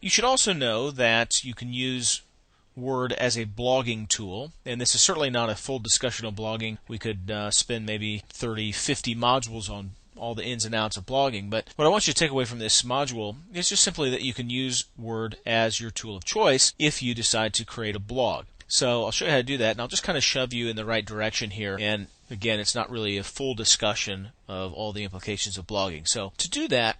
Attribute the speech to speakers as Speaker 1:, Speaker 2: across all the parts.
Speaker 1: You should also know that you can use Word as a blogging tool, and this is certainly not a full discussion of blogging. We could spend maybe 30, 50 modules on all the ins and outs of blogging, but what I want you to take away from this module is just simply that you can use Word as your tool of choice if you decide to create a blog. So I'll show you how to do that, and I'll just kind of shove you in the right direction here. And again, it's not really a full discussion of all the implications of blogging. So to do that,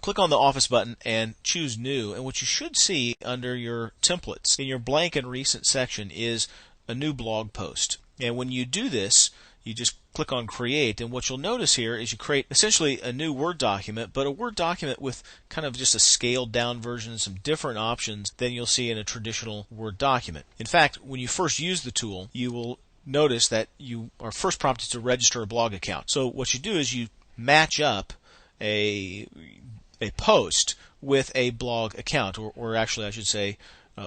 Speaker 1: click on the Office button and choose New, and what you should see under your templates in your blank and recent section is a new blog post. And when you do this, you just click on Create, and what you'll notice here is you create essentially a new Word document, but a Word document with kind of just a scaled down version, some different options than you'll see in a traditional Word document. In fact, when you first use the tool, you will notice that you are first prompted to register a blog account. So what you do is you match up a post with a blog account, or actually I should say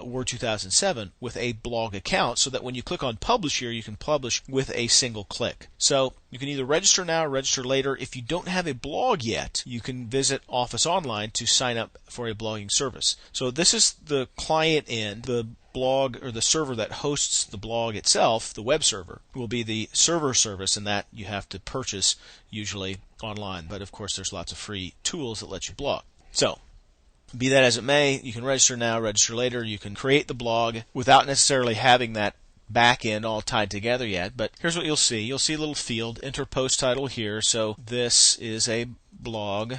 Speaker 1: Word 2007 with a blog account, so that when you click on Publish here, you can publish with a single click. So you can either register now or register later. If you don't have a blog yet, you can visit Office Online to sign up for a blogging service. So this is the client end. The blog or the server that hosts the blog itself, the web server, will be the server service, and that you have to purchase usually online. But of course, there's lots of free tools that let you blog. So be that as it may, you can register now, register later. You can create the blog without necessarily having that back end all tied together yet. But here's what you'll see. You'll see a little field, enter post title here. So this is a blog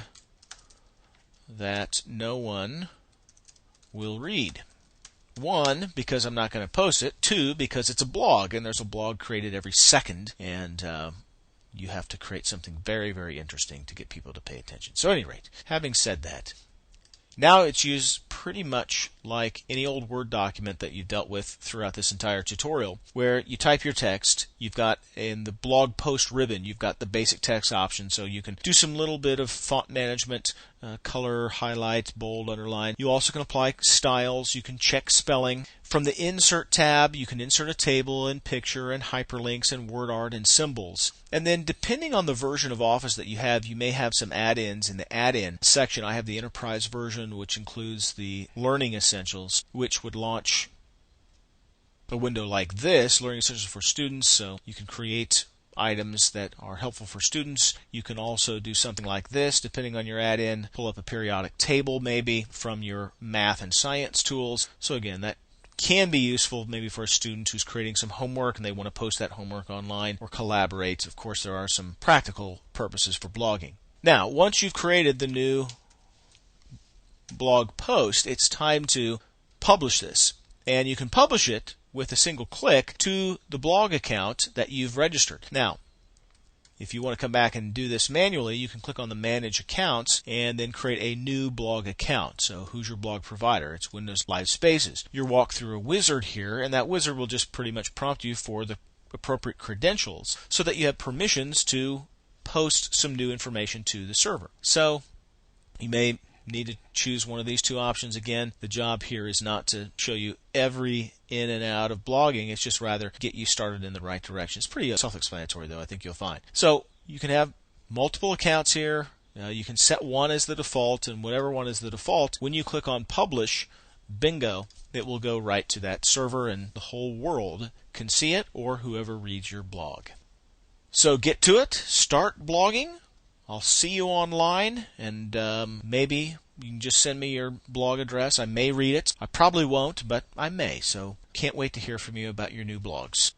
Speaker 1: that no one will read. 1, because I'm not going to post it. 2, because it's a blog, and there's a blog created every second, and you have to create something very, very interesting to get people to pay attention. So at any rate, having said that, now it's used pretty much like any old Word document that you've dealt with throughout this entire tutorial, where you type your text. You've got in the blog post ribbon, you've got the basic text option, so you can do some little bit of font management, color, highlight, bold, underline. You also can apply styles. You can check spelling. From the Insert tab, you can insert a table and picture and hyperlinks and word art and symbols. And then depending on the version of Office that you have, you may have some add-ins in the add-in section. I have the Enterprise version, which includes the Learning Essentials, which would launch a window like this, Learning Essentials for Students, so you can create items that are helpful for students. You can also do something like this, depending on your add-in, pull up a periodic table maybe from your math and science tools. So again, that can be useful maybe for a student who's creating some homework and they want to post that homework online or collaborate. Of course, there are some practical purposes for blogging. Now, once you've created the new blog post, it's time to publish this. And you can publish it with a single click to the blog account that you've registered. Now, if you want to come back and do this manually, you can click on the Manage Accounts and then create a new blog account. So who's your blog provider? It's Windows Live Spaces. You'll walk through a wizard here, and that wizard will just pretty much prompt you for the appropriate credentials so that you have permissions to post some new information to the server. So you may need to choose one of these two options. Again, the job here is not to show you every in and out of blogging. It's just rather get you started in the right direction. It's pretty self-explanatory, though, I think you'll find. So you can have multiple accounts here. You can set one as the default, and whatever one is the default, when you click on Publish, bingo, it will go right to that server, and the whole world can see it, or whoever reads your blog. So get to it. Start blogging. I'll see you online, and maybe you can just send me your blog address. I may read it. I probably won't, but I may. So can't wait to hear from you about your new blogs.